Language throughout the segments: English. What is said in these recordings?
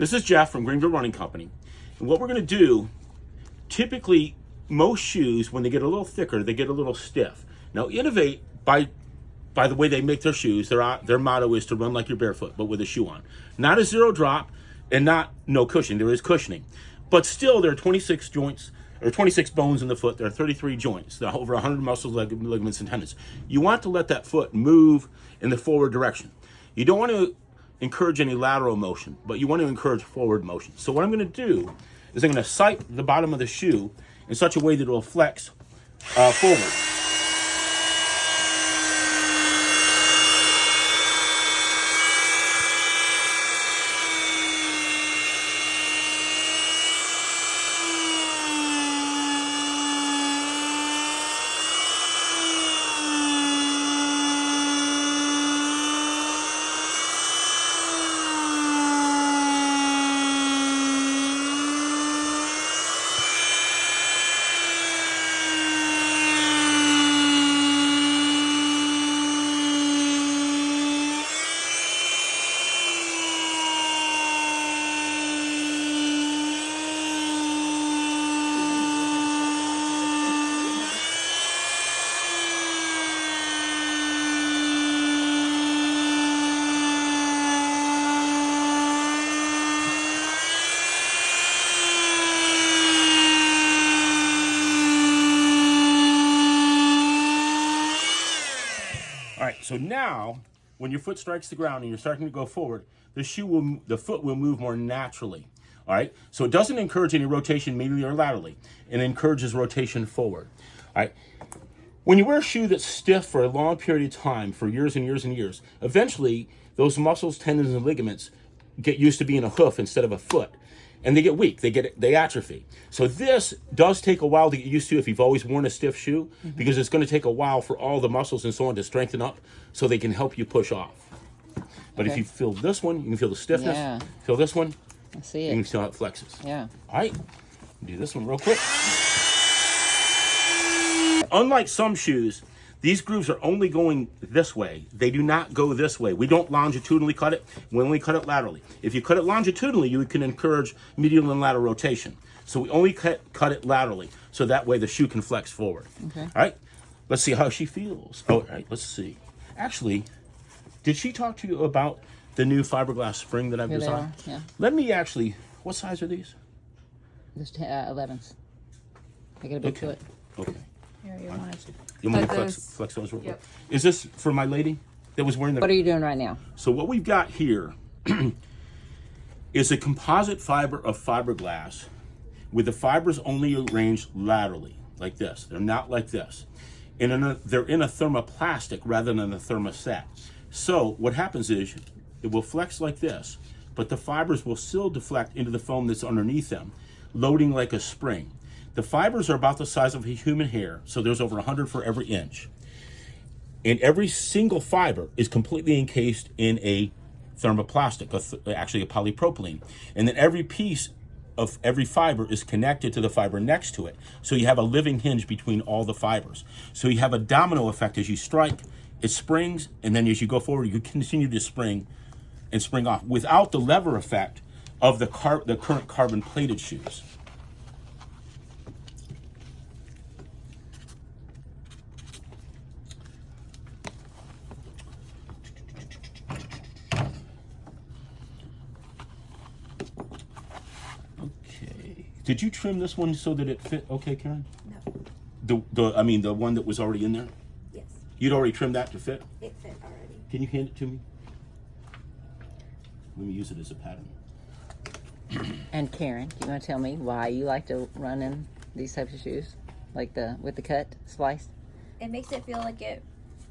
This is Jeff from Greenville Running Company. And what we're going to do, typically most shoes, when they get a little thicker, they get a little stiff. Now Innovate, by the way they make their shoes, their motto is to run like you're barefoot, but with a shoe on. Not a zero drop and not no cushioning. There is cushioning. But still, there are 26 joints, or 26 bones in the foot. There are 33 joints. There are over 100 muscles, ligaments, and tendons. You want to let that foot move in the forward direction. You don't want to encourage any lateral motion, but you want to encourage forward motion. So what I'm going to do is I'm going to sight the bottom of the shoe in such a way that it will flex forward. All right, so now when your foot strikes the ground and you're starting to go forward, the foot will move more naturally. All right, so it doesn't encourage any rotation medially or laterally. It encourages rotation forward. All right, when you wear a shoe that's stiff for a long period of time, for years and years and years, eventually those muscles, tendons, and ligaments get used to being a hoof instead of a foot. And they get weak, they atrophy. So this does take a while to get used to if you've always worn a stiff shoe, because it's going to take a while for all the muscles and so on to strengthen up so they can help you push off. But if you feel this one, you can feel the stiffness. Yeah. Feel this one, I see you can it. feel how it flexes. Yeah. All right, do this one real quick. Unlike some shoes, these grooves are only going this way. They do not go this way. We don't longitudinally cut it. We only cut it laterally. If you cut it longitudinally, you can encourage medial and lateral rotation. So we only cut it laterally, so that way the shoe can flex forward. Okay. All right, let's see how she feels. Oh, all right, let's see. Actually, did she talk to you about the new fiberglass spring that I've Here they designed? are, yeah. Let me actually, what size are these? Just 11s. I get a big foot. Okay. Here, you want to You want me to Cut flex those real quick? Yep. Is this for my lady that was wearing the... What are you doing right now? So what we've got here is a composite fiber of fiberglass with the fibers only arranged laterally, like this. They're not like this. And they're in a thermoplastic rather than a thermoset. So what happens is it will flex like this, but the fibers will still deflect into the foam that's underneath them, loading like a spring. The fibers are about the size of a human hair, so there's over 100 for every inch. And every single fiber is completely encased in a thermoplastic, actually a polypropylene. And then every piece of every fiber is connected to the fiber next to it. So you have a living hinge between all the fibers. So you have a domino effect. As you strike, it springs, and then as you go forward, you continue to spring and spring off without the lever effect of the current carbon-plated shoes. Did you trim this one so that it fit okay, Karen? No. The one that was already in there? Yes. You'd already trimmed that to fit? It fit already. Can you hand it to me? Let me use it as a pattern. And Karen, you want to tell me why you like to run in these types of shoes? Like with the cut, slice? It makes it feel like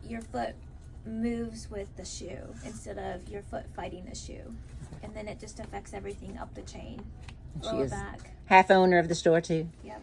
your foot moves with the shoe instead of your foot fighting the shoe. And then it just affects everything up the chain. She Lower is back. half owner of the store too. Yep.